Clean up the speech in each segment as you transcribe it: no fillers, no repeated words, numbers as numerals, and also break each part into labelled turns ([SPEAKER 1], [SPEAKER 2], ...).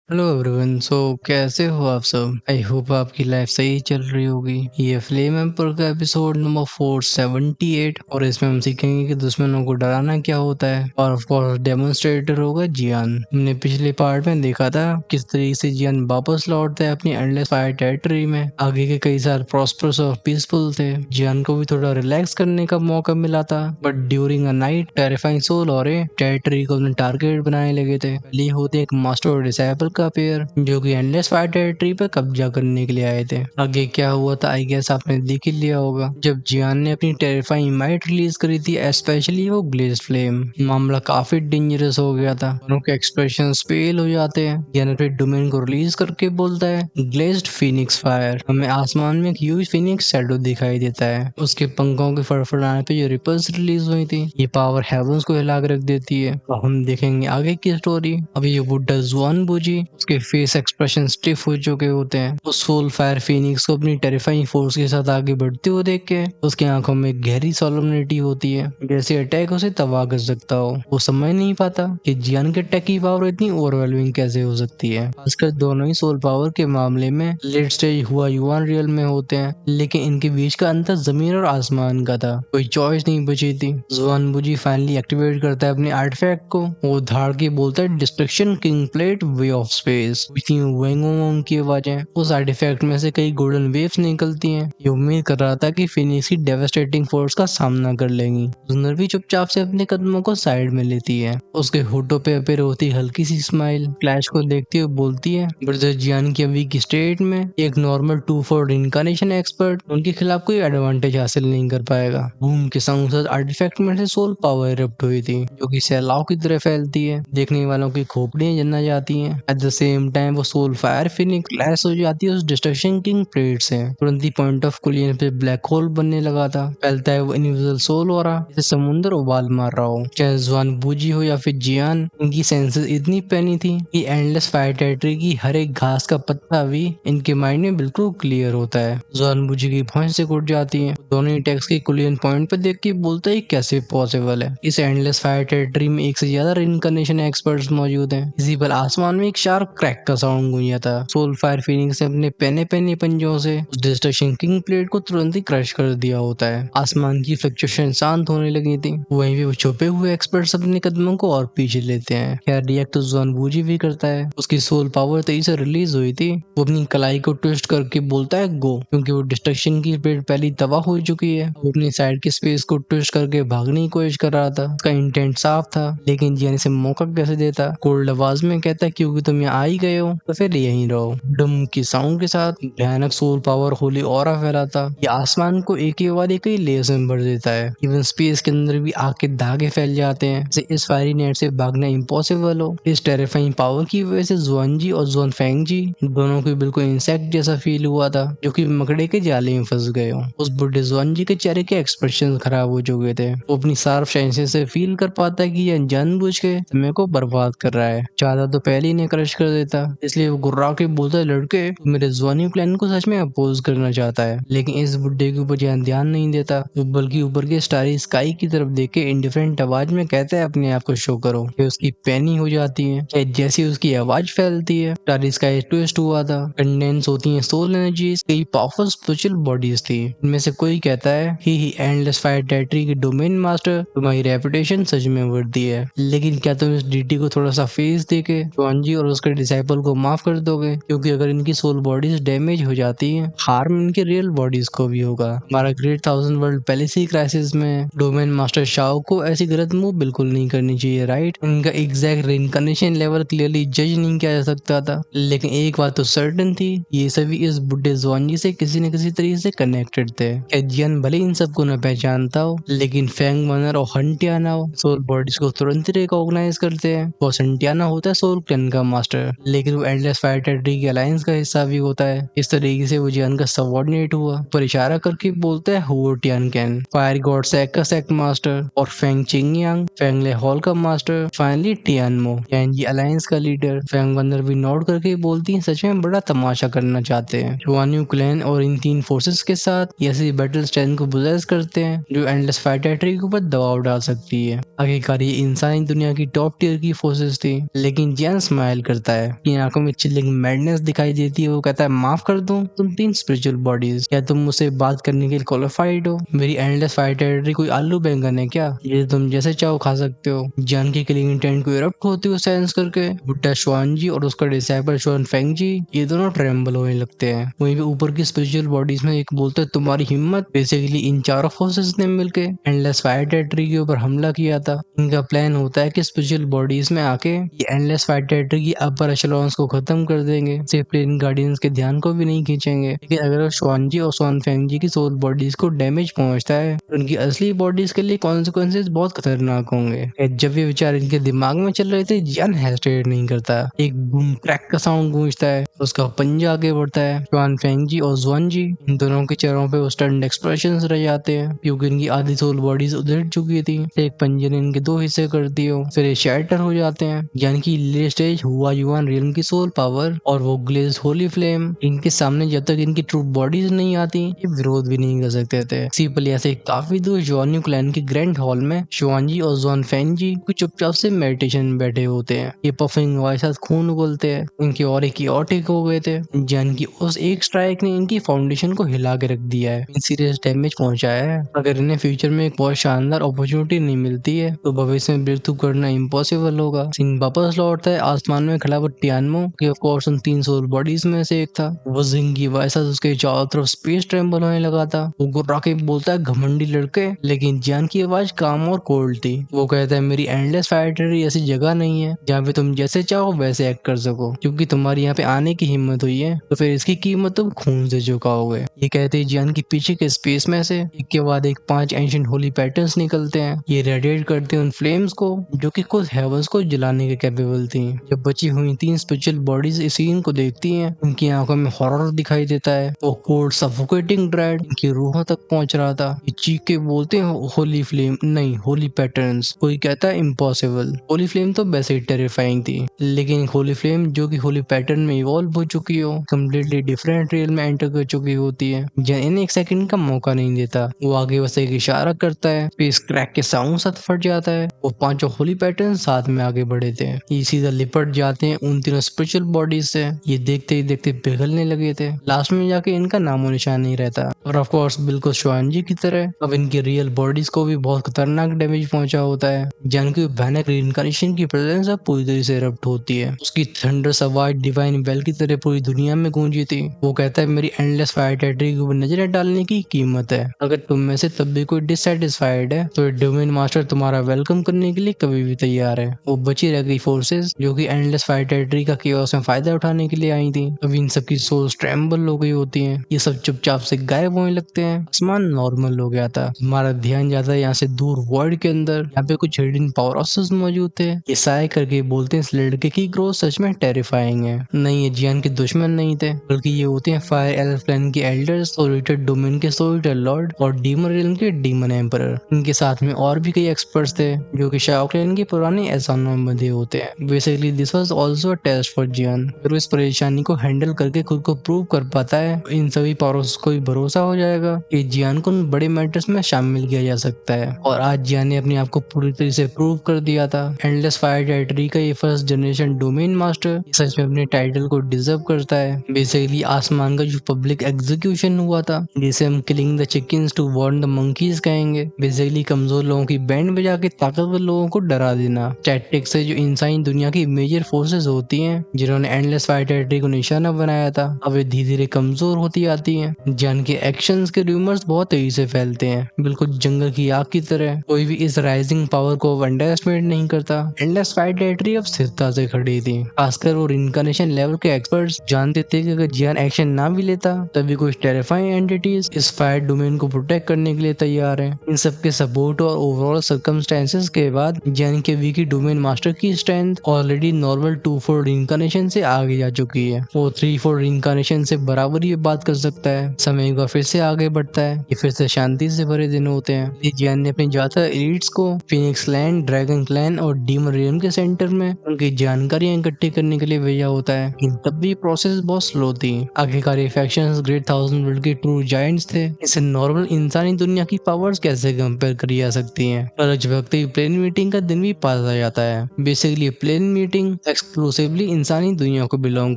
[SPEAKER 1] Hello everyone. कैसे हो आप सब? आई होप आपकी लाइफ सही चल रही होगी। ये फ्लेम एम्पर का एपिसोड नंबर 478 और इसमें हम सीखेंगे कि दुश्मनों को डराना क्या होता है। और ऑफ कोर्स डेमोन्स्ट्रेटर होगा जियान। हमने पिछले पार्ट में देखा था किस तरीके से जियान वापस लौटता है अपनी एंडलेस फायर टेरिटरी में। आगे के कई साल प्रॉस्परस और पीसफुल थे। जियान को भी थोड़ा रिलैक्स करने का मौका मिला था, but during a night terrifying soul और टेरिटरी को अपने टारगेट बनाने लगे थे। पहले होते एक मास्टर और डिसाइपल का पेयर जो कि एंडलेस फायर टेरिटरी पर कब्जा करने के लिए आए थे। आगे क्या हुआ था आई गेस आपने देख ही लिया होगा। जब जियान ने अपनी टेरिफाइंग माइट रिलीज करी थी, स्पेशली वो ग्लेज्ड फ्लेम, मामला काफी डेंजरस हो गया था। दोनों के एक्सप्रेशन पेल हो जाते हैं। जियान अपने डोमेन को रिलीज करके बोलता है ग्लेज्ड फीनिक्स फायर। हमें आसमान में एक ह्यूज फीनिक्स शैडो दिखाई देता है। उसके पंखों के फड़फड़ाने पे जो रिपल्स रिलीज हुई थी, ये पावर हेवंस को हिला के रख देती है। तो हम देखेंगे आगे की स्टोरी। अभी ये बुड्ढा जुआन बूजी, उसके फेस एक्सप्रेशन स्टिफ हो चुके होते हैं। वो सोल फायर फीनिक्स को अपनी टेरिफाइंग फोर्स के साथ आगे बढ़ते हुए देख के उसकी आंखों में गहरी सोलमनिटी होती है, जैसे अटैक उसे तबाह कर सकता हो। वो समझ नहीं पाता कि जियान के अटैक की पावर इतनी ओवरवेलमिंग कैसे हो सकती है। खासकर दोनों ही सोल पावर के मामले में लेट स्टेज हुआ युआन रियल में होते हैं, लेकिन इनके बीच का अंतर जमीन और आसमान का था। कोई चॉइस नहीं बची थी। जुआन बुजी फाइनली एक्टिवेट करता है अपने आर्टिफैक्ट को। वो धाड़ के बोलता है destruction king plate way of space. इतनी वेंगोंग की आवाजें, उस आर्टिफैक्ट में से कई गोल्डन वेव्स निकलती हैं। ये उम्मीद कर रहा था कि फिनिक्स की डेवास्टेटिंग फोर्स का सामना कर लेंगी। जुनर भी चुपचाप से अपने कदमों को साइड में लेती है। उसके होठों पे अपीयर होती हल्की सी स्माइल। फ्लैश को देखते हुए बोलती है ब्रदर जियान की अभी की स्टेट में एक नॉर्मल 2-4 इनकार्नेशन एक्सपर्ट उनके खिलाफ कोई एडवांटेज हासिल नहीं कर पाएगा। बूम के साथ आर्टिफैक्ट में से सोल पावर इरप्ट हुई थी, जो कि सैलाव की तरह फैलती है। देखने वालों की खोपड़ियां जलना जाती हैं। एट द सेम टाइम वो सोल फायर फिनिक्स क्लैश हो जाती है उस डिस्ट्रक्शन किंग प्लेट से। तुरंत ही पॉइंट ऑफ कोलिजन पे ब्लैक होल बनने लगा था। फैलता है वो इनविजिबल सोल हो रहा, जैसे समुद्र उबाल मार रहा हो। चाहे जुआन बूजी हो या फिर जियान, इनकी सेंसेस इतनी पैनी थी कि एंडलेस फायर टेरिटरी की हर एक घास का पत्ता भी इनके माइंड में बिल्कुल क्लियर होता है। जुआन बूजी की भौंह से उठ जाती है। दोनों ही टैक्स के कोलिजन पॉइंट पे देख के बोलता है कैसे पॉसिबल है। इस एंडलेस फायर टेरिटरी में एक से ज्यादा रिइंकार्नेशन एक्सपर्ट्स मौजूद हैं। इसी पर आसमान में एक शार्प क्रैक का साउंड गूंजा था। सोल फायर फीनिक्स ने अपने पहने पहने पंजों से उस डिस्ट्रक्शन किंग प्लेट को तुरंत ही क्रश कर दिया होता है। आसमान की फ्लक्चुएशन शांत होने लगी थी। वहीं पे वो छुपे हुए एक्सपर्ट्स अपने कदमों को और पीछे लेते हैं। खैर रिएक्ट तो जुआन बूजी भी करता है। उसकी सोल पावर तेजी से रिलीज हुई थी। वो अपनी कलाई को ट्विस्ट करके बोलता है गो, क्योंकि वो डिस्ट्रक्शन की प्लेट पहले तबाह हो चुकी है। वो अपनी साइड की स्पेस को ट्विस्ट करके भागने की कोशिश कर रहा था। उसका इंटेंट साफ था, लेकिन जियान से मौका कैसे देता। कोल्ड आवाज में कहता है क्योंकि तुम यहाँ आ ही गए हो तो फिर यहीं रहो। डम की साउंड के साथ भयानक सोल पावर होली ऑरा फैलाता। ये आसमान को एक ही बाद कई लेयर्स में भर देता है। इवन स्पेस के अंदर भी आग के धागे फैल जाते हैं, जैसे इस फायरी नेट से भागना इम्पॉसिबल हो। इस टेरिफाइंग पावर की वजह से जुआनजी और जुआन फेंग जी दोनों को बिल्कुल इंसेक्ट जैसा फील हुआ था, जो कि मकड़े के जाले में फंस गए हो। उस बुढ़े जुआनजी के चेहरे के एक्सप्रेशन खराब हो चुके थे। वो अपनी शार्प सेंसेस से फील कर पाता है कि यह जानबूझ के समय को बर्बाद कर रहा है। चाहता तो पहले ही इन्हें क्रश कर देता, इसलिए वो गुर्रा के बोलता है लड़के तू मेरे जुआनी प्लान को सच में अपोज करना चाहता है। लेकिन इस बुड्ढे के ऊपर ध्यान नहीं देता, वो बल्कि ऊपर के स्टारी स्काई की तरफ देख के इंडिफरेंट आवाज में कहता है अपने आप को शो करो। फिर उसकी पैनी हो जाती है। जैसी उसकी आवाज फैलती है, स्टारी स्काई ट्विस्ट हुआ था। कंडेंस होती है सोल एनर्जीज। कई पावरफुल स्पिरिचुअल बॉडीज थी। इनमें से कोई कहता है ही एंडलेस फायर टेरिटरी के डोमेन मास्टर, तुम्हारी रेपुटेशन सच में वर्दी है। लेकिन क्या तुम इस डीटी को थोड़ा सा फेस देके जुआनजी और उसके डिसाइपल को माफ कर दोगे? क्योंकि अगर इनकी सोल बॉडीज डैमेज हो जाती है, हार्म इनके रियल बॉडीज को भी होगा। हमारा ग्रेट थाउजेंड वर्ल्ड पहले से ही क्राइसिस में। डोमेन मास्टर शाओ को ऐसी गलत मूव बिल्कुल नहीं करनी चाहिए, राइट? इनका एग्जैक्ट रिइंकार्नेशन लेवल क्लियरली जज नहीं किया जा सकता था। लेकिन एक बात तो सर्टेन थी, ये सभी इस बुड्ढे जुआनजी से किसी न किसी तरीके से कनेक्टेड थे। जियान भले इन सबको न पहचानता हो, लेकिन फेंग वनर और हंटियाना सोल बॉडीज को तुरंत रिकॉग्नाइज करते हैं। वो हंटियाना होता है सोल क्लैन का मास्टर, लेकिन वो एंडलेस फायर टेरिटरी के अलायंस का हिस्सा भी होता है। इस तरीके से वो जियान का सबऑर्डिनेट हुआ। पर इशारा करके बोलता है हुओ Tian can, fire God sake का सेक मास्टर, और फेंग चिंग यांग फेंगले हॉल का मास्टर, फाइनली टियानमो यानी अलायंस का लीडर। फेंग वनर भी नोट करके बोलती है सच में बड़ा तमाशा करना चाहते हैं। जुआन्यू क्लैन और इन तीन फोर्सेस के साथ ऐसी बैटल स्ट्रेंथ को पोजेस करते हैं जो एंडलेस फायर टेरिटरी के ऊपर दबाव डाल सकती है। आखिरकार ये इंसानी दुनिया की टॉप टियर की फोर्सेस थी, लेकिन जियान स्माइल कर करता है। की आंखों में चिल्लिंग मैडनेस दिखाई देती है। वो कहता है माफ कर दूं, तुम 3 स्पिरिचुअल बॉडीज, क्या तुम मुझसे बात करने के लिए क्वालिफाइड हो? मेरी एंडलेस फायर टेरिटरी कोई आलू बैंगन है क्या, ये तुम जैसे चाहो खा सकते हो? जियान की किलिंग इंटेंट को इरप्ट होती हुई सेंस करके बुड्ढा शुआन जी और उसका डिसाइपल शुआन फेंग जी ये दोनों ट्रेम्बल होने लगते हैं। वहीं पे ऊपर की स्पिरिचुअल बॉडीज में एक बोलते हैं तुम्हारी हिम्मत। बेसिकली इन चारों फोर्सेस ने मिलके एंडलेस फायर टेरिटरी के ऊपर हमला किया था। इनका प्लान होता है कि स्पिरिचुअल बॉडीज में आके ये एंडलेस फायर टेरिटरी की अपर एशेलॉन्स को खत्म कर देंगे। सिर्फ प्लेन गार्डियंस के ध्यान को भी नहीं खींचेंगे। लेकिन अगर शुआन जी और शुआन फेंग जी की सोल बॉडीज को डैमेज पहुंचता है तो उनकी असली बॉडीज के लिए कॉन्सिक्वेंसेस बहुत खतरनाक होंगे। जब ये विचार इनके दिमाग में चल रहे थे जियान हेजिटेट नहीं करता। एक बूम क्रैक का साउंड गूंजता है, उसका पंजा आगे बढ़ता है। शुआन फेंग जी और जुआन जी इन दोनों के चेहरों पे स्टन्ड एक्सप्रेशंस रह जाते हैं क्योंकि इनकी आधी सोल बॉडीज उधड़ चुकी थी। एक पंजे ने इनके 2 हिस्से कर दिए, फिर ये शैटर हो जाते हैं। यानी कि ले स्टेज हुआ युआन रियल्म की सोल पावर और वो ग्लेज होली फ्लेम इनके सामने जब तक इनकी ट्रू बॉडीज नहीं आती ये विरोध भी नहीं कर सकते थे। सिंपल ऐसे काफी दूर जुआन्यू क्लैन के ग्रैंड हॉल में शुआन जी और जुआन फेंग जी कुछ चुपचाप से मेडिटेशन में बैठे होते हैं। ये पफिंग हवाई साथ खून उगलते हैं। इनके और एक ऑटिक हो गए थे। जैन की उस एक स्ट्राइक ने इनकी फाउंडेशन को हिला के रख दिया है, सीरियस डैमेज पहुंचाया है। अगर इन्हें फ्यूचर में एक बहुत शानदार अपॉर्चुनिटी नहीं मिलती है तो भविष्य में ब्रेक थ्रू करना इम्पॉसिबल होगा। सीन वापस लौटता है आसमान में खड़ा हुआ टियानमो कि ऑफ कोर्स उन 3 सोल बॉडीज में से एक था। वो जिंग की वजह उसके चारों तरफ स्पेस ट्रेम्बल होने लगा था। वो गुर्रा के बोलता है घमंडी लड़के, लेकिन जियान की आवाज काम और कोल्ड थी। वो कहता है मेरी एंडलेस फायर टेरिटरी ऐसी जगह नहीं है जहाँ पे तुम जैसे चाहो वैसे एक्ट कर सको। क्योंकि तुम्हारी यहाँ पे आने की हिम्मत हुई है तो फिर इसकी कीमत तुम खून से चुकाओगे। ये कहते ही जियान की पीछे के स्पेस में से एक के बाद एक 5 एंशिएंट होली पैटर्न्स निकलते हैं। ये रेडिएट करते हैं उन फ्लेम्स को जो कि खुद हेवंस को जलाने के कैपेबल थी। जब बची हुई 3 स्पिरिचुअल बॉडीज इस सीन को देखती हैं उनकी आंखों में हॉरर दिखाई देता है। वो कोल्ड सफोकेटिंग ड्रेड इनकी रूहों तक पहुंच रहा था। ये चीख के बोलते हैं होली फ्लेम नहीं, होली पैटर्न्स। कोई कहता है इम्पॉसिबल। होली फ्लेम तो वैसे ही टेरिफाइंग थी, लेकिन होली फ्लेम जो कि होली पैटर्न में इवॉल्व हो चुकी हो, कम्प्लीटली डिफरेंट रियल में एंटर कर चुकी होती है। जैन एक सेकंड का मौका नहीं देता। वो आगे बस एक इशारा करता है, स्पेस क्रैक के साउंड साथ फट जाता है। वो 5 होली पैटर्न साथ में आगे बढ़े थे। ये सीधा लिपट जाते हैं उन तीनों स्पिरिचुअल बॉडीज से। ये देखते ही देखते पिघलने लगे थे। लास्ट में जाके इनका नामो निशान नहीं रहता। और ऑफ कोर्स बिल्कुल शुआन जी की तरह अब इनकी रियल बॉडीज को भी बहुत खतरनाक डैमेज पहुंचा होता है। जैन की भयानक रीइंकार्नेशन की प्रेजेंस अब पूरी तरह से इरप्ट होती है। उसकी थंडर आवाज डिवाइन बेल की तरह पूरी दुनिया में गूंजी थी। वो कहता है मेरी एंडलेस फायर टेरिटरी के ऊपर नजरें डालने की कीमत है। अगर तुम में से तब भी कोई डिससेटिस्फाइड है तो डोमेन मास्टर तुम्हारा वेलकम करने के लिए कभी भी तैयार है। वो बची रह गई फोर्सेस जो कि एंडलेस फायर टेरिटरी का केओस में फायदा उठाने के लिए आई थी अब इन सबकी सोल्स ट्रेम्बल हो गई होती हैं। ये सब चुपचाप से गायब होने लगते हैं। आसमान नॉर्मल हो गया था। हमारा ध्यान जाता है यहाँ से दूर वर्ल्ड के अंदर। यहाँ पे कुछ हिडन पावर हाउसेस मौजूद थे। ये साय करके बोलते हैं इस लड़के की ग्रोथ सच में टेरिफाइंग है। नहीं, ये जियान के दुश्मन नहीं थे, बल्कि ये होते हैं फायर एल्फ क्लैन के एल्डर्स, सोलिटर डोमेन के सोलिटर लॉर्ड और डीमन रियल्म के डीमन एम्परर। इनके साथ में और भी कई एक्सपर्ट्स थे जो कि शाओ क्लैन के पुराने एहसानों में बंधे होते हैं। Basically this was also a test for Jian. अगर वो इस परेशानी को हैंडल करके खुद को प्रूव कर पाता है तो इन सभी पावर्स को भी भरोसा हो जाएगा कि जियान को उन बड़े मैटर्स में शामिल किया जा सकता है। और आज जियान ने अपने आप को पूरी तरह से प्रूव कर दिया था। एंडलेस फायर टेरिटरी का ये फर्स्ट जनरेशन डोमेन मास्टर सच में अपने टाइटल को डिजर्व करता है। बेसिकली आसमान का जो पब्लिक एग्जीक्यूशन हुआ था जिसे हम killing the chickens to warn the monkeys कहेंगे, बेसिकली कमजोर लोगों की बैंड बजा के ताकतवर लोगों को डरा देना। टैक्टिक्स से जो इंसानी दुनिया की मेजर फोर्सेस होती हैं जिन्होंने एंडलेस फायर टेरिटरी को निशाना बनाया था अब वे धीरे धीरे कमजोर होती आती हैं। जिन के एक्शंस के रूमर्स बहुत तेजी से फैलते हैं, बिल्कुल जंगल की आग की तरह। कोई भी इस राइजिंग पावर को अंडर एस्टिमेट नहीं करता। एंडलेस फायर टेरिटरी अब स्थिरता से खड़ी थी। खासकर वो रिइंकार्नेशन लेवल के एक्सपर्ट्स जानते थे कि अगर जियान एक्शन ना भी लेता तभी कुछ टेरिफाइंग एंटिटीज इस फायर डोमेन को प्रोटेक्ट करने के लिए तैयार हैं। इन सबके सपोर्ट और ओवरऑल सर्कमस्टेंसेस के बाद जियान के वीकी डोमेन मास्टर की स्ट्रेंथ ऑलरेडी नॉर्मल 2-4 रिइंकार्नेशन से आगे जा चुकी है। वो 3-4 रिइंकार्नेशन से बराबर ये बात कर सकता है। समय का फिर से आगे बढ़ता है। ये फिर से शांति से भरे दिन होते हैं। जियान ने अपने ज्यादातर एलिट्स को फिनिक्स लैंड, ड्रैगन क्लैन और डीमन रियल्म के सेंटर में उनकी जानकारियां इकट्ठी करने के लिए भेजा होता है। इन तब भी प्रोसेस बहुत स्लो थी। आखिरकार ये फैक्शंस ग्रेट थाउजेंड वर्ल्ड के ट्रू जायंट्स थे। इसे नॉर्मल इंसानी दुनिया की पावर्स कैसे कंपेयर करी जा सकती हैं। पर जब वक्त प्लेन मीटिंग का दिन भी पास आ जाता है। बेसिकली प्लेन मीटिंग एक्सक्लूसिवली इंसानी दुनिया को बिलोंग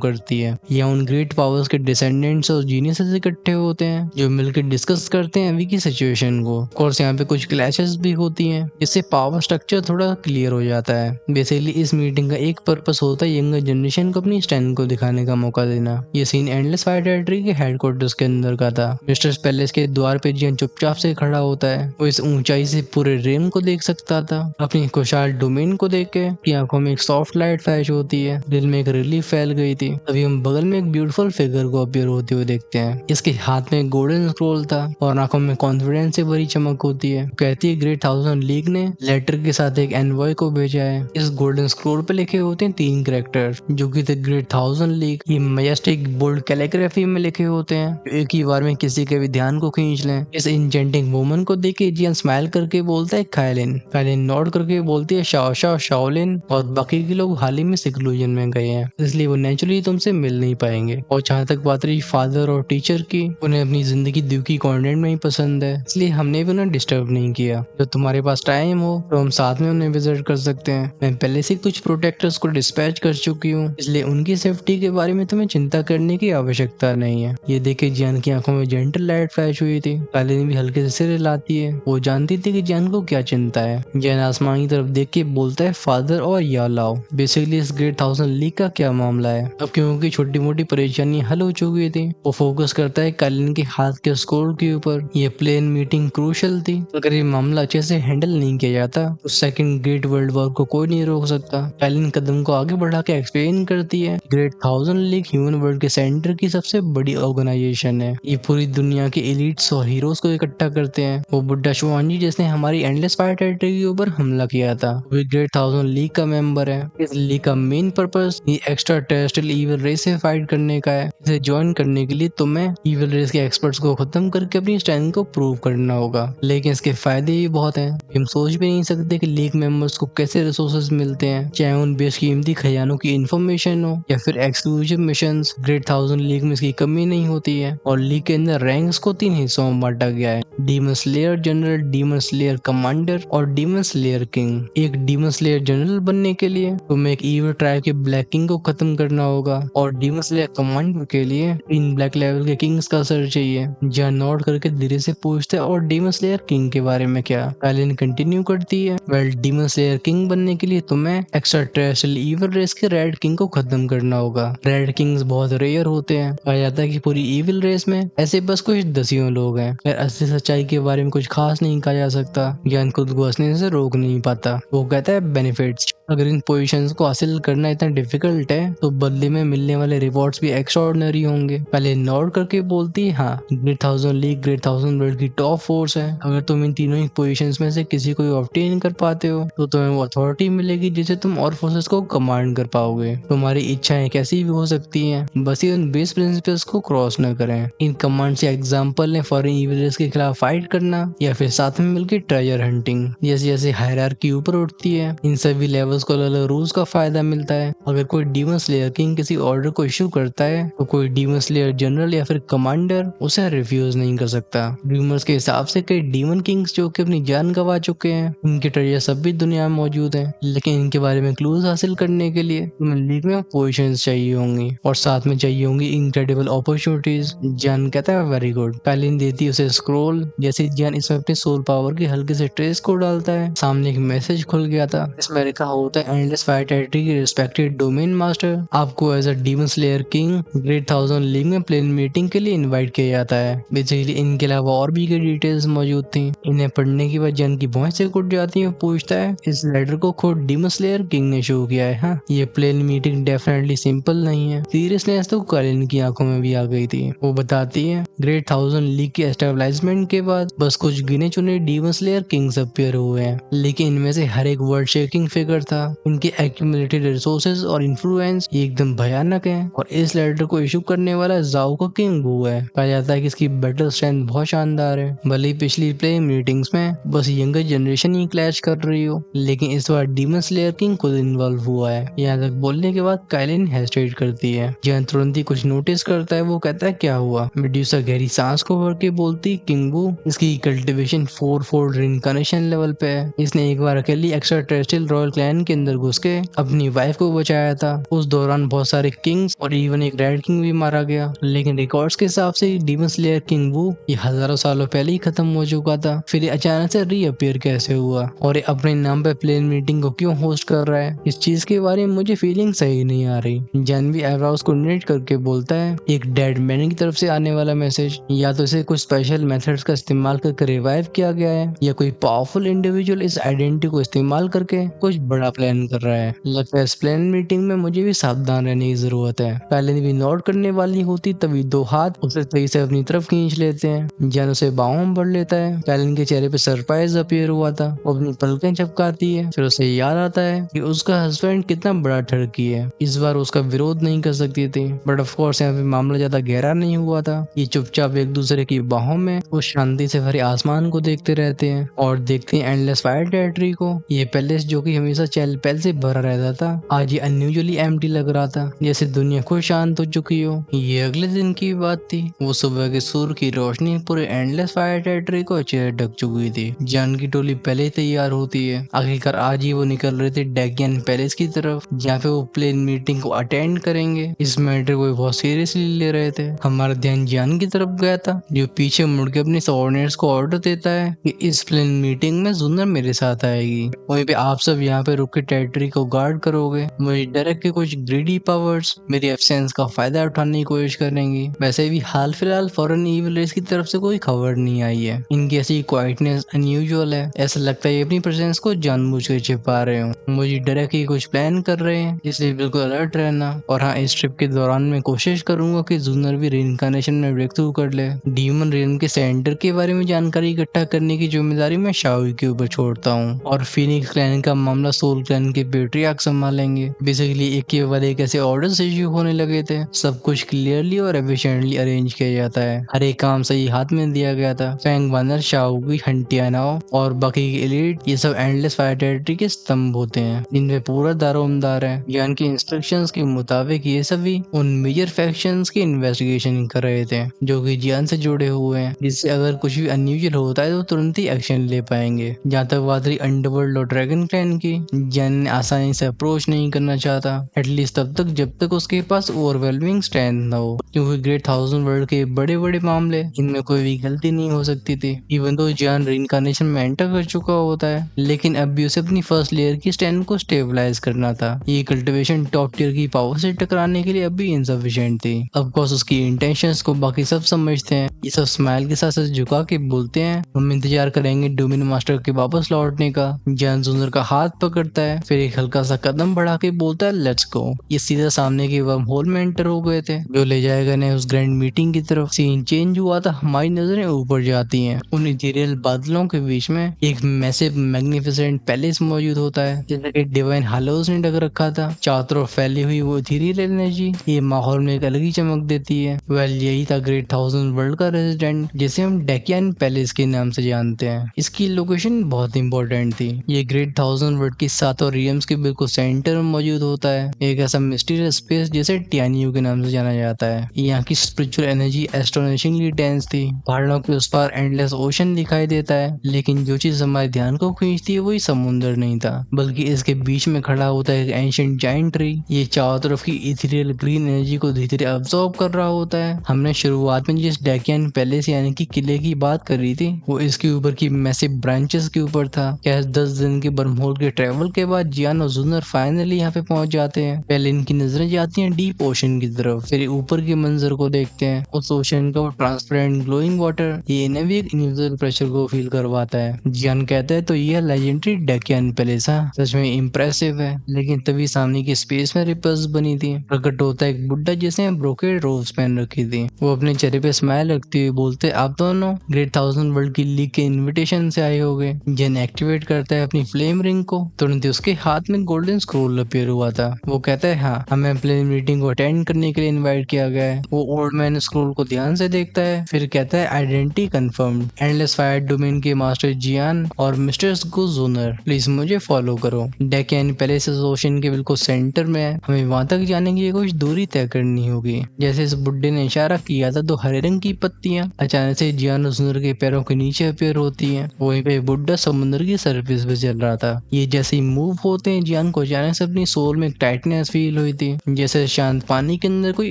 [SPEAKER 1] करती है। यहाँ उन ग्रेट पावर्स के डिसेंडेंट्स और जीनियसेस इकट्ठे होते हैं जो मिलकर डिस्कस करते हैं अभी की सिचुएशन को। ऑफ कोर्स यहाँ पे कुछ क्लैशेस भी होती हैं, जिससे पावर स्ट्रक्चर थोड़ा क्लियर हो जाता है। बेसिकली इस मीटिंग का एक पर्पस होता है यंगर जनरेशन को अपनी स्ट्रेंथ को दिखाने का मौका देना। ये सीन एंडलेस फायर टेरिटरी के हेडक्वार्टर्स के अंदर का था। मिस्टर पैलेस के द्वार पे जियान चुपचाप से खड़ा होता है। वो इस ऊंचाई से पूरे रेम को देख सकता था। अपनी खुशहाल डोमेन को देख के की आंखों में एक सॉफ्ट लाइट फ्लैश होती है। दिल में एक रिलीफ फैल गई थी। अभी हम बगल में एक ब्यूटीफुल फिगर को अपीयर होते हुए देखते हैं। इसके हाथ में गोल्डन स्क्रोल था और आंखों में कॉन्फिडेंस से भरी चमक होती है। कहती है ग्रेट 1000 लीग ने लेटर के साथ एक एनवॉय को भेजा है। इस गोल्डन स्क्रोल पे लिखे होते हैं 3 कैरेक्टर जो कि द ग्रेट 1000 लीग। ये मैजेस्टिक बोल्ड कैलीग्राफी में लिखे होते हैं जो एक ही बार में किसी के भी ध्यान को खींच लें। इस इंजेंटिंग वुमन को देख के जियान स्माइल करके बोलता है काइलिन। काइलिन नॉड करके बोलती है शाओ शाओ शाओलिन। और बाकी के लोग हाल ही में सिक्लूजन में गए हैं, इसलिए वो नेचुरली तुमसे मिल नहीं पाएंगे। और जहाँ तक बात रही फादर और टीचर की, उन्हें अपनी जिंदगी द्यूकी कॉन्वेंट में ही पसंद है, इसलिए हमने भी उन्हें डिस्टर्ब नहीं किया। जब तुम्हारे पास टाइम हो तो हम साथ में उन्हें विजिट कर सकते हैं। मैं पहले से कुछ प्रोटेक्टर्स को डिस्पैच कर चुकी हूँ, इसलिए उनकी सेफ्टी के बारे में तुम्हें चिंता करने की आवश्यकता नहीं है। ये देखे जियान की आंखों में जेंटल लाइट फ्लैश हुई थी। कालिन भी हल्के से सिर हिलाती है। वो जानती थी कि जियान को क्या चिंता है। जियान आसमान की तरफ देख के बोलता है फादर और या लाओ, बेसिकली इस ग्रेट 1000 लीग का क्या मामला है। अब क्योंकि छोटी मोटी परेशानी हल हो चुकी थी, वो फोकस करता है कालिन के हाथ के स्कोर के ऊपर। ये प्लेन मीटिंग क्रूशल थी। अगर ये मामला अच्छे से हैंडल नहीं किया जाता तो सेकंड ग्रेट वर्ल्ड वॉर को कोई नहीं रोक सकता। कालिन कदम को आगे बढ़ा के एक्सप्लेन करती है ग्रेट 1000 लीग ह्यूमन वर्ल्ड के सेंटर की सबसे बड़ी ऑर्गेनाइजेशन है। ये पूरी दुनिया के एलिट्स और हीरोज को इकट्ठा करते हैं। वो बुड्ढा शुआनजी जिसने हमारी एंडलेस फायर टेरिटरी के ऊपर हमला किया था, वो ग्रेट 1000 लीग का मेंबर है। इस लीग का मेन पर्पस ये एक्स्ट्रा टेरेस्ट्रियल इविल रेस से फाइट करने का है। इसे ज्वाइन करने के लिए तुम्हें इविल रेस के एक्सपर्ट्स को खत्म करके अपनी स्ट्रेंथ को प्रूव करना होगा। लेकिन इसके फायदे भी बहुत हैं। हम सोच भी नहीं सकते कि लीग मेंबर्स को कैसे रिसोर्सेज मिलते हैं, चाहे उन बेशकीमती खजानों की इंफॉर्मेशन हो या फिर एक्सक्लूसिव मिशंस। ग्रेट 1000 लीग में इसकी कमी नहीं होती है। और लीग के अंदर रैंक्स को 3 हिस्सों में बांटा गया है, demon slayer general, demon slayer commander और डीमन स्लेयर किंग। एक डीमन स्लेयर जनरल बनने के लिए तुम्हें एक ईविल ट्राइब के ब्लैक किंग को खत्म करना होगा और डीमन स्लेयर कमांडर के लिए इन ब्लैक लेवल के किंग्स का सर चाहिए। जहाँ नोट करके धीरे से पूछते हैं और डीमन स्लेयर किंग के बारे में क्या। कालिन कंटिन्यू करती है, वेल डीमन स्लेयर किंग बनने के लिए तुम्हें एक्स्ट्रा टेरेस्ट्रियल इविल रेस के रेड किंग को खत्म करना होगा। रेड किंग्स बहुत रेयर होते हैं। कहा जाता है कि पूरी इविल रेस में ऐसे बस कुछ दसियों लोग हैं। फिर असली सच्चाई के बारे में कुछ खास नहीं कहा जा सकता। ज्ञान खुद को हंसने से रोक नहीं पाता। वो कहता है बेनिफिट्स। अगर इन पोजीशंस को हासिल करना इतना डिफिकल्ट है तो बदले में मिलने वाले रिवॉर्ड्स भी एक्स्ट्राऑर्डिनरी होंगे। पहले नॉड करके बोलती है हाँ, ग्रेट 1000 लीग ग्रेट 1000 वर्ल्ड की टॉप फोर्स है। अगर तुम इन तीनों ही पोजीशंस में से किसी को ऑब्टेन कर पाते हो तो तुम्हें वो अथॉरिटी मिलेगी जिससे तुम और फोर्सेस को कमांड कर पाओगे। तुम्हारी इच्छाएं कैसी भी हो सकती हैं, बस ये उन बेस प्रिंसिपल्स को क्रॉस न करें। इन कमांड से एग्जांपल है फॉरेन इविल्स के खिलाफ फाइट करना या फिर साथ में मिलकर ट्रेजर हंटिंग। जैसे जैसे हायरार्की ऊपर उठती है, इन सभी लेवल्स को अलग रूल्स का फायदा मिलता है। अगर कोई डीमन स्लेयर किंग किसी ऑर्डर को इशू करता है तो कोई डीमन स्लेयर जनरल या फिर कमांडर उसे रिफ्यूज नहीं कर सकता। रूमर्स के हिसाब से कई डीमन किंग्स जो कि अपनी जान गंवा चुके हैं, उनके ट्रेजर सब भी दुनिया में मौजूद हैं। लेकिन इनके बारे में क्लूज हासिल करने के लिए तुम्हें लीग में पोजीशंस चाहिए होंगी और साथ में चाहिए होंगी इनक्रेडिबल अपॉर्चुनिटीज। जान कहता है वेरी गुड। कालिन देती है उसे स्क्रोल। जैसे जान इसमें अपनी सोल पावर की हल्के से ट्रेस को डालता है, सामने एक मैसेज खुल गया था। इसमें लिखा होता है एंडलेस फायर टेरिटरी के रिस्पेक्टेड डोमेन मास्टर, आपको as a demon slayer king great 1000 league में प्लेन मीटिंग के लिए इनवाइट किया जाता है। बेसिकली इनके अलावा और भी कई डिटेल्स मौजूद थी। इन्हें पढ़ने के बाद जन की भौंह से कुट जाती है। पूछता है इस लेटर को खुद डीमन स्लेयर किंग ने शो किया है। हाँ, ये प्लेन मीटिंग डेफिनेटली सिंपल नहीं है। सीरियसनेस तो कालिन की आंखों में भी आ गई थी। वो बताती है ग्रेट 1000 लीग के एस्टेब्लिशमेंट के बाद बस कुछ गिने चुने डीमन स्लेयर किंग्स अपीयर हुए हैं, लेकिन इनमें से हर एक वर्ल्ड शेकिंग फिगर था। इनके एक्यूमुलेटेड रिसोर्सेज और इन्फ्लुएंस एकदम भयानक है। और इस लेटर को इशू करने वाला जाओ का किंग वो है। कहा जाता है कि इसकी बैटल स्ट्रेंथ बहुत शानदार है। भले ही पिछली प्ले मीटिंग्स में बस यंगर जनरेशन ही क्लैश कर रही हो, लेकिन इस बार डीमन स्लेयर किंग खुद इन्वॉल्व हुआ है। यहाँ तक बोलने के बाद काइलिन हेस्टेट करती है। जैन तुरंत ही कुछ नोटिस करता है। वो कहता है क्या हुआ। मेड्यूसा गहरी सांस को भर के बोलती किंग वो, इसकी कल्टिवेशन 4 फोल्ड रिइंकार्नेशन लेवल पे है। इसने एक बार अकेली एक्स्ट्रा टेरेस्ट्रियल रॉयल क्लैन जियान के अंदर घुस के अपनी वाइफ को बचाया था। उस दौरान बहुत सारे किंग्स और इवन एक रेड किंग भी मारा गया, लेकिन रिकॉर्ड्स के हिसाब से डीमन स्लेयर किंग वू ये हजारों सालों पहले ही खत्म हो चुका था। फिर ये अचानक से रीअपीयर कैसे हुआ और ये अपने नाम पे प्लेन मीटिंग को क्यों होस्ट कर रहा है? इस चीज के बारे में मुझे फीलिंग सही नहीं आ रही। जानवी एवराउस को नेट करके बोलता है एक डेड मैन की तरफ से आने वाला मैसेज, या तो इसे कुछ स्पेशल मेथड्स का इस्तेमाल करके रिवाइव किया गया है, या कोई पावरफुल इंडिविजुअल इस आइडेंटिटी को इस्तेमाल करके कुछ बड़ा प्लान कर रहा है। लगता है इस प्लान मीटिंग में मुझे भी सावधान रहने की जरूरत है। पहले भी नोट करने वाली होती तभी दो हाथ उसे सही से अपनी तरफ खींच लेते हैं। जैन उसे बाहों में भर लेता है। कैलन के चेहरे पे सरप्राइज अपीयर हुआ था। वो अपनी पलकें झपकाती है। फिर उसे याद आता है कि उसका हस्बैंड कितना बड़ा ठरकी है। इस बार उसका विरोध नहीं कर सकती थी, बट ऑफ कोर्स यहाँ पे मामला ज्यादा गहरा नहीं हुआ था। ये चुपचाप एक दूसरे की बाहों में उस शांति से भरे आसमान को देखते रहते हैं और देखते हैं एंडलेस फायर टेरिटरी को। ये पैलेस जो कि हमेशा चहल पहल से भरा रहता था, आज ये अनयूजुअली एम्प्टी लग रहा था, जैसे दुनिया खुद शांत हो चुकी हो। ये अगले दिन की बात थी। वो सुबह के सूर्य की रोशनी पूरे एंडलेस फायर टेरिटरी को अच्छे से ढक चुकी थी। जान की टोली पहले ही तैयार होती है। आखिरकार आज ही वो निकल रहे थे डेकियन पैलेस की तरफ, जहाँ पे वो प्लेन मीटिंग को अटेंड करेंगे। इस मैटर को बहुत सीरियसली ले रहे थे। हमारा ध्यान जान की तरफ गया था, जो पीछे मुड़ के अपने सबऑर्डिनेट्स को ऑर्डर देता है कि इस प्लेन मीटिंग में जुन्नर मेरे साथ आएगी। वहीं पे आप सब यहाँ पे रुक के टेरिटरी को गार्ड करोगे। मुझे डर है कि कुछ ग्रीडी पावर्स मेरी एब्सेंस का फायदा उठाने की कोशिश करेंगी। वैसे भी हाल फिलहाल फॉरेन ईविल रेस की तरफ से कोई खबर नहीं आई है। इनकी ऐसी क्वाइटनेस अनयूजुअल है। ऐसा लगता है ये अपनी प्रेजेंस को जानबूझ कर छिपा रहे हो। मुझे डर है कि कुछ प्लान कर रहे हैं, इसलिए बिल्कुल अलर्ट रहना। और हाँ, इस ट्रिप के दौरान मैं कोशिश करूंगा कि जुन्नर भी रीइंकार्नेशन में ब्रेक थ्रू कर ले। डीमन रेन के सेंटर के बारे में जानकारी इकट्ठा करने की जिम्मेदारी मैं शाओई के ऊपर छोड़ता हूँ, और फिनिक्स क्लैन का मामला सोल क्लैन के पेट्रियार्क संभालेंगे। बेसिकली एक के बाद एक ऐसे ऑर्डर्स इश्यू होने लगे थे। सब कुछ क्लियरली और एफिशिएंटली अरेंज किया जाता है। हर एक काम सही हाथ में दिया गया था। फैंग वानर, शाओगी, हंटियानाओ और बाकी की एलीट, ये सब एंडलेस फायर टेरिटरी के स्तंभ होते हैं, जिनमें पूरा दारोमदार है। यान की इंस्ट्रक्शंस के मुताबिक ये सभी उन मेजर फैक्शंस की इन्वेस्टिगेशन कर रहे थे जो कि जियान से जुड़े हुए हैं, जिससे अगर कुछ भी अनयूजुअल होता है तो तुरंत ही एक्शन ले पाएंगे। जहाँ तक बात रही अंडरवर्ल्ड और ड्रैगन क्लैन की, जियान ने आसानी से अप्रोच नहीं करना चाहता, एटलीस्ट तब तक जब तक उसके पास ओवरवेलमिंग स्ट्रेंथ न हो, क्योंकि ग्रेट थाउजेंड वर्ल्ड के बड़े बड़े मामले, इनमें कोई भी गलती नहीं हो सकती थी। इवन दो जियान रीइंकार्नेशन में एंटर कर चुका होता है, लेकिन अब भी उसे अपनी फर्स्ट लेयर की स्ट्रेंथ को स्टेबलाइज करना था। ये कल्टिवेशन टॉप टियर की पावर से टकराने के लिए अब भी इनसफिशिएंट थी। ऑफ कोर्स उसकी इंटेंशंस को बाकी सब समझते हैं। ये सब स्माइल के साथ झुका के बोलते हैं, हम इंतजार करेंगे डोमिन मास्टर के वापस लौटने का। जियान जुन्नर का हाथ पकड़ता है, फिर एक हल्का सा कदम बढ़ा के बोलता है लेट्स गो। ये सीधा सामने के वर्म होल में एंटर हो गए थे, जो ले जाएगा ने उस ग्रैंड मीटिंग की तरफ। सीन चेंज हुआ था। हमारी नजरें ऊपर जाती हैं। उन इथेरियल बादलों के बीच में एक मैसिव मैग्निफिसेंट पैलेस मौजूद होता है, जैसे कि डिवाइन हालोस ने ढक रखा था। चारों तरफ फैली हुई वो इथेरियल एनर्जी ये माहौल में एक अलग ही चमक देती है। वेल, यही था ग्रेट थाउजेंड वर्ल्ड का रेजिडेंट, जिसे हम डेकियन पैलेस के नाम से जानते हैं। इसकी लोकेशन बहुत इंपॉर्टेंट थी। ये ग्रेट थाउजेंड वर्ल्ड की सातों रियम्स के बिल्कुल सेंटर में मौजूद होता है। एक ऐसा मिस्टीरियस स्पेस जिसे टियानियो के नाम से जाना जाता है। यहाँ की स्पिरिचुअल एनर्जी एस्टोनिशिंगली डेंस थी। पहाड़ों के उस पार एंडलेस ओशन दिखाई देता है, लेकिन जो चीज हमारे ध्यान को खींचती है वही समुद्र नहीं था, बल्कि इसके बीच में खड़ा होता है एक एंशिएंट जायंट ट्री। ये चारों तरफ की इथेरियल ग्रीन एनर्जी को धीरे धीरे अब्सॉर्ब कर रहा होता है। हमने शुरुआत में जिस डेकियन पैलेस यानी कि किले की बात कर रही थी, वो इसके ऊपर की मैसिव ब्रांचेस के ऊपर था। क्या 10 दिन के बर्महोल के ट्रेवल के बाद जियान और जुन्नर फाइनली यहाँ पे पहुंच जाते हैं। पहले इनकी नजरें जाती हैं डीप ओशन की तरफ, फिर ऊपर के मंजर को देखते हैं। उस ओशन का वो ट्रांसपेरेंट ग्लोइंग वाटर ये इन्हें भी एक इनविजिबल प्रेशर को फील करवाता है। जियान कहता है तो ये लेजेंडरी डेकियन पैलेस सच में इम्प्रेसिव है, लेकिन तभी सामने की स्पेस में रिपर्स बनी थी। प्रकट होता है एक बुड्ढा जिसने ब्रोकेड रोब्स पहन रखी थी। वो अपने चेहरे पे स्माइल रखते हुए बोलते, आप दोनों ग्रेट थाउजेंड वर्ल्ड की लीग के इनविटेशन से आए होगे। जिन एक्टिवेट करता है अपनी फ्लेम रिंग को, तुरंत उसके हाथ में गोल्डन स्क्रोल अपीयर हुआ था। वो कहता है हाँ, हमें प्लेन मीटिंग को अटेंड करने के लिए इनवाइट किया गया है। वो ओल्ड मैन स्क्रोल को ध्यान से देखता है, फिर कहता है identity confirmed. Endless fire domain के मास्टर जियान और मिस्टर जुन्नर, प्लीज मुझे फॉलो करो। डेकियन पैलेस ओशन के बिल्कुल सेंटर में है। हमें वहां तक जाने की कुछ दूरी तय करनी होगी। जैसे इस बुड्ढे ने इशारा किया था, 2 हरे रंग की पत्तियां अचानक से जियान और जुन्नर के पैरों के नीचे अपीयर होती हैं। वहीं पे बुड्ढा समुद्र की सरफेस पे चल रहा था। ये जैसे ही मूव होते हैं जियान को अचानक से अपनी सोल में एक टाइटनेस फील हुई थी, जैसे शांत पानी के अंदर कोई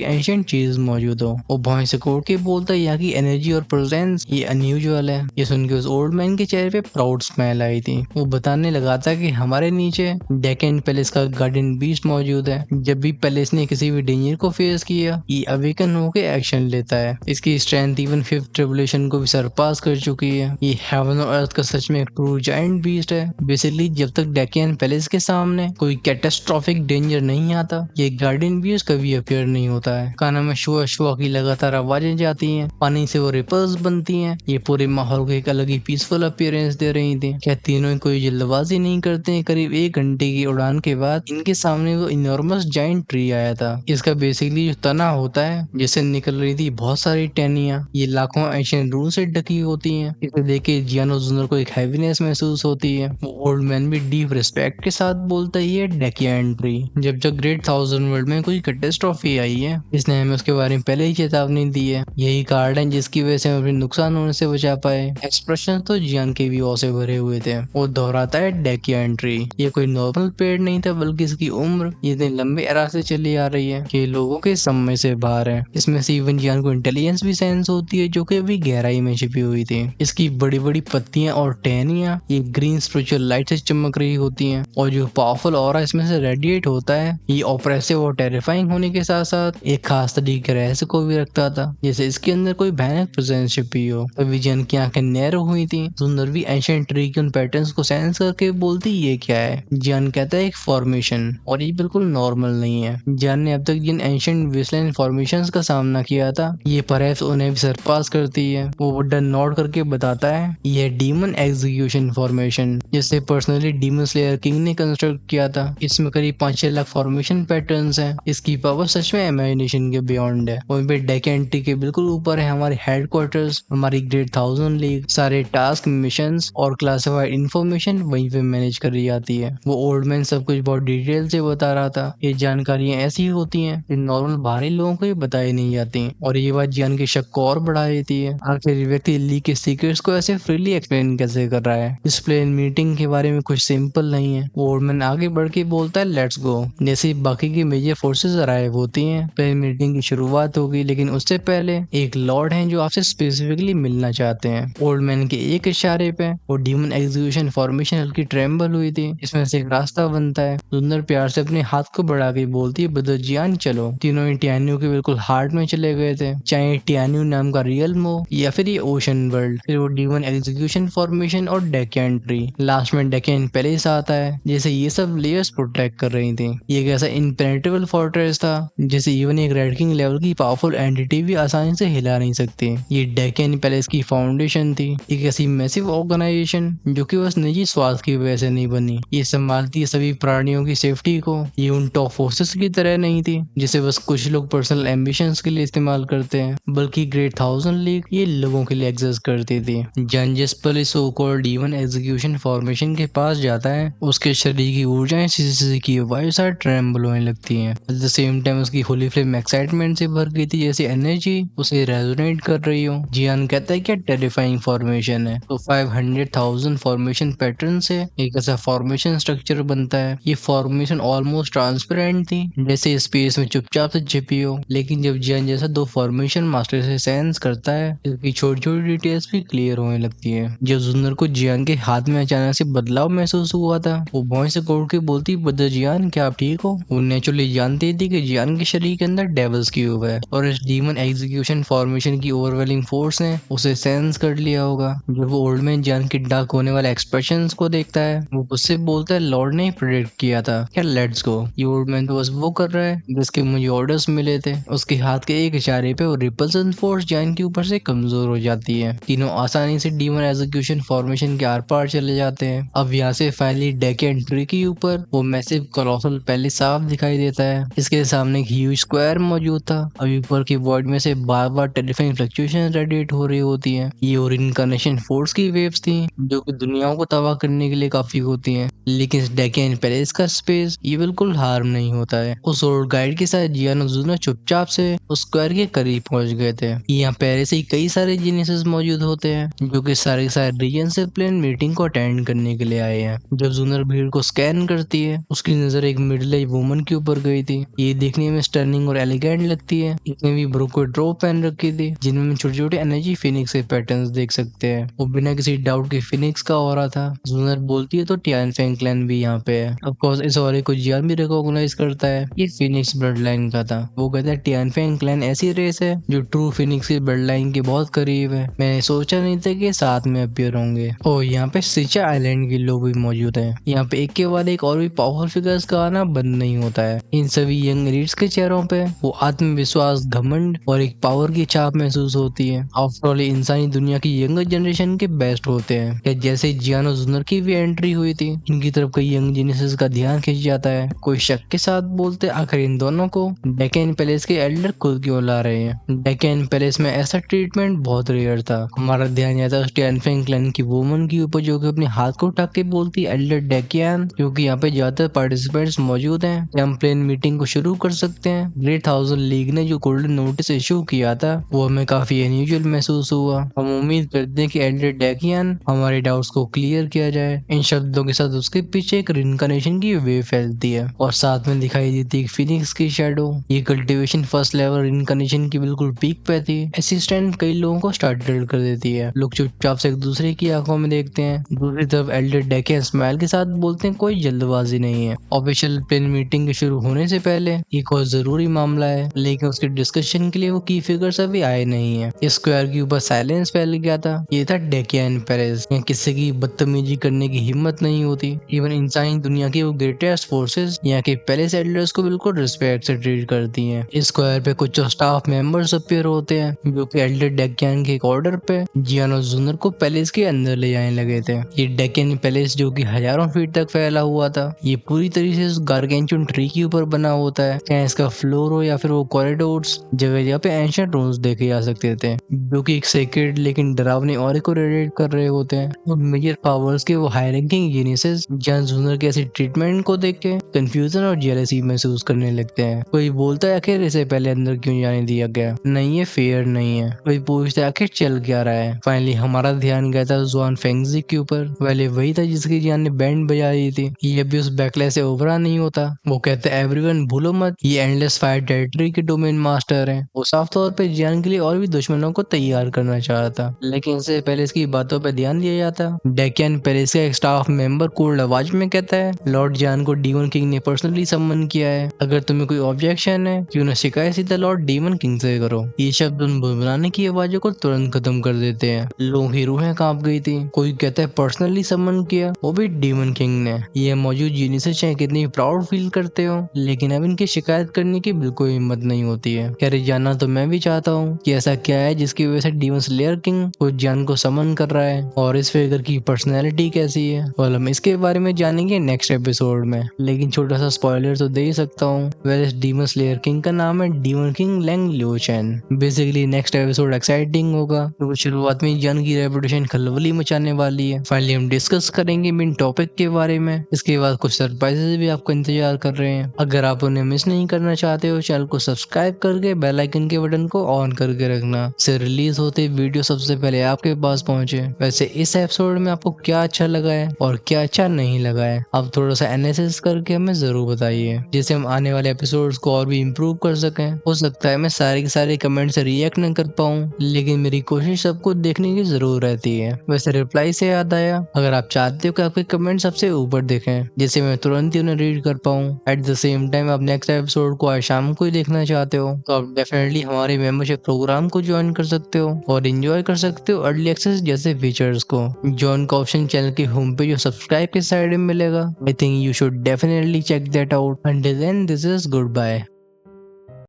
[SPEAKER 1] एंशिएंट चीज मौजूद हो। वो भौं से कोड़ के बोलता है यहाँ की एनर्जी और प्रेजेंस ये अनयूजुअल है। ये सुन के उस ओल्ड मैन के चेहरे पे प्राउड स्माइल आई थी। वो बताने लगा था कि हमारे नीचे डेक्कन पैलेस का गार्डियन बीस्ट मौजूद है। जब भी पैलेस ने किसी भी डेंजर को फेस किया, ये अवेकन होकर एक्शन लेता है। इसकी स्ट्रेंथ इवन फिफ्थ रेवोल्यूशन को भी सरपास कर चुकी है। ये हेवन और अर्थ का सच में एक ट्रू जायंट बीस्ट है। बेसिकली जब तक डेक्कन पैलेस के सामने कोई कैटास्ट्रोफिक डेंजर नहीं आता, ये गार्डियन बीस्ट कभी अपीयर नहीं होता है। कानों में शुआ शुआ की लगातार आवाजें जाती हैं, पानी से वो रिपल्स बनती हैं। ये पूरे माहौल को एक अलग ही पीसफुल अपीयरेंस दे रही थी। क्या तीनों कोई जल्दबाजी नहीं करते हैं? करीब 1 घंटे की उड़ान के बाद इनके सामने वो इनॉर्मस जायंट ट्री आया था। इसका बेसिकली जो तना होता है, जिससे निकल रही थी बहुत सारी टहनियां, ये लाखों एशियन रून से ढकी होती हैं। इसे देख के जियान और जुनर को एक हैवीनेस महसूस होती है। वो ओल्ड मैन भी डीप रिस्पेक्ट के साथ बोलता है ये डेक्कन ट्री। जब जब ग्रेट थाउजेंड वर्ल्ड में कोई कैटास्ट्रॉफी आई है, इसने हमें उसके बारे में पहले ही चेतावनी दी है। यही कारण है जिसकी वजह से हम अपने नुकसान होने से बचा पाए। एक्सप्रेशन तो जियान के भी से भरे हुए थे। वो दोहराता है डेक्कन ट्री ये कोई नॉर्मल पेड़ नहीं था, बल्कि इसकी उम्र इतने लंबे अरसा से चली आ रही है कि लोगों के समय से बाहर है। इसमें से इवन जियान को इंटेलिजेंस भी सेंस होती है, जो कि अभी गहराई में छिपी हुई थी। इसकी बड़ी बड़ी पत्तियां और टहनियां ये ग्रीन स्पिरिचुअल लाइट से चमक रही होती हैं, और जो पावरफुल ऑरा इसमें से रेडिएट होता है, ये ऑप्रेसिव और टेरिफाइंग होने के साथ साथ एक खास तरीके के रहस्य को भी रखता था, जैसे इसके अंदर कोई भयानक प्रेजेंस छिपी हो। तभी जियान की आंखें नैरो हुई थी। सुंदर भी एंशिएंट ट्री के उन पैटर्न्स को सेंस करके बोलती ये क्या है। जियान कहता है एक फॉर्मेशन, और ये बिल्कुल नॉर्मल नहीं है। जियान ने अब तक जिन एंशिएंट वेस्टलैंड फॉर्मेशंस का सामना किया था, ये परहैप्स उन्हें भी सरपास करती है। वो वुडन नॉड करके बताता है ये डीमन एग्जीक्यूशन फॉर्मेशन, जिसे पर्सनली डीमन स्लेयर किंग ने कंस्ट्रक्ट किया था। इसमें करीब 5-6 लाख फॉर्मेशन पैटर्न्स हैं। इसकी पावर सच में इमेजिनेशन के बियॉन्ड है। वहीं पे डेक्कन ट्री के बिल्कुल ऊपर है हमारे हेडक्वार्टर्स, हमारी ग्रेट थाउजेंड लीग। सारे टास्क, मिशंस और क्लासिफाइड इंफॉर्मेशन वहीं पे मैनेज करी जाती है। वो ओल्ड मैन सब कुछ बहुत डिटेल से बता रहा था। ये जानकारियां ऐसी होती हैं जो नॉर्मल बाहरी लोगों को ये बताई नहीं जाती, और ये बात जियान के शक को और बढ़ा देती है। आखिर व्यक्ति लीग के सीक्रेट्स को ऐसे फ्रीली एक्सप्लेन कैसे कर रहा है? इस प्लेन मीटिंग के बारे में कुछ सिंपल नहीं है। ओल्ड मैन आगे बढ़ के बोलता है लेट्स गो। जैसे बाकी की मेजर फोर्सेस अराइव होती हैं, प्लेन मीटिंग की शुरुआत होगी, लेकिन उससे पहले एक लॉर्ड हैं जो आपसे स्पेसिफिकली मिलना चाहते हैं। ओल्ड मैन के एक इशारे पे वो डीमन एग्जीक्यूशन फॉर्मेशन हल्की ट्रेम्बल हुई थी। इसमें से एक रास्ता बनता है। सुंदर प्यार से अपने हाथ को बढ़ा के बोलती है ब्रदर जियान चलो। तीनों ही टियान्यू के बिल्कुल हार्ट में चले गए थे, चाहे टियान्यू नाम का रियल हो या फिर ये ओशन वर्ल्ड। फिर वो डीमन एग्जीक्यूशन फॉर्मेशन और डेक्कन ट्री, लास्ट में डेक्कन पैलेस आता है। जैसे ये सब लेयर्स प्रोटेक्ट कर रही थी। ये एक ऐसा इम्पेनेट्रेबल फोर्ट्रेस था जिसे इवन एक रेड किंग लेवल की पावरफुल एंटिटी भी आसानी से हिला नहीं सकती। ये डेक्कन पैलेस की फाउंडेशन थी, एक ऐसी मैसिव ऑर्गेनाइजेशन जो कि बस निजी स्वार्थ की वजह से नहीं बनी। ये संभालती है सभी प्राणियों की सेफ्टी को। ये उन टॉप फोर्सेस की तरह नहीं थी जिसे बस कुछ लोग पर्सनल एम्बिशंस के लिए इस्तेमाल करते हैं, बल्कि ग्रेट थाउजेंड लीग ये लोगों के लिए एग्जिस्ट करती थी। जन जिस पर इस so called demon execution formation के पास जाता है, उसके शरीर की ऊर्जाएं सीधी की वायु साथ ट्रेम्बल होने लगती हैं। एट द सेम टाइम उसकी होली फ्लेम एक्साइटमेंट से भर गई थी, जैसे एनर्जी उसे रेजोनेट कर रही हो। जियान कहता है क्या टेरिफाइंग फॉर्मेशन है। तो 500,000 फॉर्मेशन पैटर्न से एक ऐसा फॉर्मेशन स्ट्रक्चर बनता है। ये फॉर्मेशन ऑलमोस्ट ट्रांसपेरेंट थी, जैसे स्पेस में चुपचाप से छिपी हो। लेकिन जब जियान जैसा दो फॉर्मेशन मास्टर से सेंस करता है, इसकी छोटी छोटी डिटेल्स भी क्लियर होने लगती है। जब जुन्नर को जियान के हाथ में अचानक से बदलाव महसूस हुआ था, वो भौं से कोड़ के बोलती ब्रदर जियान क्या आप ठीक हो। वो नेचुरली जानती थी कि जियान के शरीर के अंदर डेविल्स क्यूब है, और इस डीमन एग्जीक्यूशन फॉर्मेशन की ओवरवेलिंग फोर्स ने उसे सेंस कर लिया होगा। जब वो ओल्ड मैन जियान के डार्क होने वाले एक्सप्रेशंस को देखता है, वो उससे बोलता है लॉर्ड ने प्रेडिक्ट किया था क्या लेट्स गो। ये ओल्ड मैन तो बस वो कर रहा है जिसके मुझे ऑर्डर्स मिले थे। उसके हाथ के एक इशारे पे वो रिपल्सन फोर्स जियान के ऊपर से कमजोर हो जाती है। तीनों आसानी से डीमन एग्जीक्यूशन फॉर्मेशन के आर पार चले जाते हैं। अब यहाँ से फाइनली डेक्कन ट्री के ऊपर वो मैसिव कोलोसल पैलेस साफ दिखाई देता है। इसके सामने एक ह्यूज स्क्वायर मौजूद था। अभी ऊपर की वॉइड में से बार बार टेरिफाइंग फ्लक्चुएशन रेडिएट हो रही होती है। ये और इनकारनेशन फोर्स की वेव्स थी जो कि दुनियाओं को तबाह करने के लिए काफी होती हैं। लेकिन इस डेक्कन पैलेस का स्पेस ये बिल्कुल हार्म नहीं होता है। उस ओल्ड गाइड के साथ जियान और जुनर चुपचाप से उस स्क्वायर के करीब पहुंच गए थे। यहाँ पहले से ही कई सारे जीनियसेस मौजूद होते हैं जो कि सारे रीजन से प्लेन मीटिंग को अटेंड करने के लिए आए हैं। जब जुनर जूनर भीड़ को स्कैन करती है। उसकी नजर एक मिडिल एज वुमन के ऊपर गई थी। ये देखने में स्टर्निंग और एलिगेंट लगती है। इसने भी ब्रोको ड्रॉप पहन रखी थी जिनमें छोटे छोटे एनर्जी फिनिक्स के पैटर्न्स देख सकते हैं। वो बिना किसी डाउट के फिनिक्स का ऑरा था। जूनर बोलती है तो टियानफेंग क्लैन भी यहाँ पे है। ऑफ कोर्स इस ऑरे को जियान भी रिकॉग्नाइज करता है। ये फिनिक्स ब्लड लाइन का था। वो कहता है टियानफेंग क्लैन ऐसी रेस है जो ट्रू फिनिक्स की ब्लड लाइन के बहुत करीब है। मैंने सोचा नहीं था कि साथ में अपीयर होंगे। और यहाँ पे सिचा आइलैंड के लोग भी मौजूद हैं। यहाँ पे एक के बाद एक और भी पावरफुल फिगर्स का आना बंद नहीं होता है। इन सभी यंग एलिट्स के चेहरों पे वो आत्मविश्वास, घमंड और एक पावर की छाप महसूस होती है। आफ्टर ऑल इंसानी दुनिया की यंगर जनरेशन के बेस्ट होते हैं। या जैसे जियान और जूनर की भी एंट्री हुई थी, इनकी तरफ कई यंग जीनियसेस का ध्यान खींच जाता है। कोई शक के साथ बोलते आखिर इन दोनों को डेक्कन पैलेस के एल्डर खुद क्यों ला रहे हैं। डेक्कन पैलेस में ऐसा ट्रीटमेंट बहुत रेयर था। हमारा ध्यान जाता है टियानफेंग क्लैन की वुमन के ऊपर जो कि अपने हाथ को उठा के बोलती एल्डर डेकियन, क्योंकि यहाँ पे ज्यादातर पार्टिसिपेंट्स मौजूद हैं। हम प्लेन मीटिंग को शुरू कर सकते हैं। ग्रेट 1000 लीग ने जो गोल्डन नोटिस इशू किया था वो हमें काफी अनयूजुअल महसूस हुआ। हम उम्मीद करते हैं कि एल्डर डेकियन हमारे डाउट्स को क्लियर किया जाए। इन शब्दों के साथ उसके पीछे एक रिनकार्नेशन की वेव फैलती है और साथ में दिखाई देती है फिनिक्स की शैडो। ये कल्टीवेशन फर्स्ट लेवल रिनकार्नेशन की बिल्कुल पीक पे थी। असिस्टेंट कई लोगों को स्टार्टेड कर देती है। लोग चुपचाप से एक दूसरे की आंखों में देखते हैं। दूसरी तरफ एल्डर डेकियन स्माइल के साथ बोलते हैं कोई जल्दबाजी नहीं है। ऑफिशियल प्लेन मीटिंग के शुरू होने से पहले एक और जरूरी मामला है, लेकिन उसके डिस्कशन के लिए वो की फिगर्स अभी आए नहीं है। इस स्क्वायर के ऊपर साइलेंस फैल गया था। ये था डेकियन पैलेस। यहाँ किसी की बदतमीजी करने की हिम्मत नहीं होती। इवन इंसानी दुनिया की वो ग्रेटेस्ट फोर्सेस यहाँ के पैलेस एल्डर्स को बिल्कुल रिस्पेक्ट से ट्रीट करती हैं। इस स्क्वायर पे कुछ स्टाफ मेंबर्स अपीयर होते हैं जो कि एल्डर डेकियन के एक ऑर्डर पे जियान और जूनर को पैलेस के अंदर ले जाने लगे थे। ये डेक्कन पैलेस जो कि हजारों फीट तक फैला हुआ था, ये पूरी तरीके से गार्गेंचुन ट्री के ऊपर बना होता है। चाहे इसका फ्लोर हो या फिर वो कॉरिडोर्स, जगह जगह पे एंशिएंट रून्स देखे जा सकते थे जो कि एक सेक्रेट लेकिन डरावनी ऑरे को रेडिएट कर रहे होते हैं। और मेजर पावर्स के वो हाई रैंकिंग जीनियसेस जियान जूनर के ऐसी ट्रीटमेंट को देख के कंफ्यूजन और जेलसी महसूस करने लगते हैं। कोई बोलता है आखिर इसे पहले अंदर क्यों जाने दिया गया, नहीं ये फेयर नहीं है। कोई पूछता है आखिर चल क्या रहा है। फाइनली हमारा ध्यान गया था जुआन फेंगजी के ऊपर। पहले वही था जिसकी जान ने बैंड बजा दी थी। ये भी उस बैकलैश से उभरा नहीं होता। वो कहते हैं एवरीवन भूलो मत, ये एंडलेस फायर टेरिटरी के डोमेन मास्टर हैं। वो साफ तौर पे जियान के लिए और भी दुश्मनों को तैयार करना चाहता था, लेकिन इससे पहले इसकी बातों पर ध्यान दिया जाता। डेक्कन पैलेस का एक स्टाफ मेंबर कोल्ड आवाज में कहता है लॉर्ड जियान को डीमन किंग ने पर्सनली सम्मन किया है। अगर तुम्हें कोई ऑब्जेक्शन है क्यों ना शिकायत सीधा लॉर्ड डीमन किंग से करो। ये शब्द उन बुलबुलाने की आवाजों को तुरंत खत्म कर देते हैं। लोगों की रूहें कांप गई थी। कोई कहता है पर्सनली सम्मन किया, वो भी डीमन किंग ने। ये मौजूद जीनियस चाहे कितनी प्राउड फील करते हो, लेकिन अब इनकी शिकायत करने की बिल्कुल हिम्मत नहीं होती है। कह रही जानना तो मैं भी चाहता हूँ कि ऐसा क्या है जिसकी वजह से डीमन स्लेयर किंग को जियान को समन कर रहा है और इस फिगर की पर्सनैलिटी कैसी है। और हम इसके बारे में जानेंगे नेक्स्ट एपिसोड में, लेकिन छोटा सा स्पॉइलर तो दे ही सकता हूँ। वेल डीमन स्लेयर किंग का नाम है demon king Lang Liochen. Basically next episode exciting होगा क्योंकि शुरुआत में जियान की रेपुटेशन खलबली मचाने वाली है। फाइनली हम डिस्कस करेंगे मेन टॉपिक के बारे में। इसके बाद कुछ सरप्राइजेस भी आपको इंतजार कर रहे हैं। अगर आप उन्हें मिस नहीं करना चाहते हो, चैनल को सब्सक्राइब करके बेल आइकन के बटन को ऑन करके रखना, से रिलीज होते वीडियो सबसे पहले आपके पास पहुंचे। वैसे इस एपिसोड में आपको क्या अच्छा लगा है और क्या अच्छा नहीं लगा है, आप थोड़ा सा एनालिसिस करके हमें जरूर बताइए, जिससे हम आने वाले एपिसोड्स को और भी इम्प्रूव कर सकें। हो सकता है मैं सारे के सारे कमेंट से रिएक्ट न कर पाऊँ, लेकिन मेरी कोशिश सबको देखने की जरूर रहती है। वैसे रिप्लाई से याद आया, अगर आप चाहते हो कि आपके कमेंट सबसे ऊपर दिखें जिससे मैं तुरंत ही उन्हें रीड कर पाऊँ, एट द सेम टाइम आप नेक्स्ट एपिसोड को आज शाम को ही देखना चाहते हो, तो आप डेफिनेटली हमारे मेंबरशिप प्रोग्राम को ज्वाइन कर सकते हो और एंजॉय कर सकते हो अर्ली एक्सेस जैसे फीचर्स को। ज्वाइन का ऑप्शन चैनल की होम पेज और सब्सक्राइब के साइड में मिलेगा। I think you should definitely check that out. Until then this is good bye.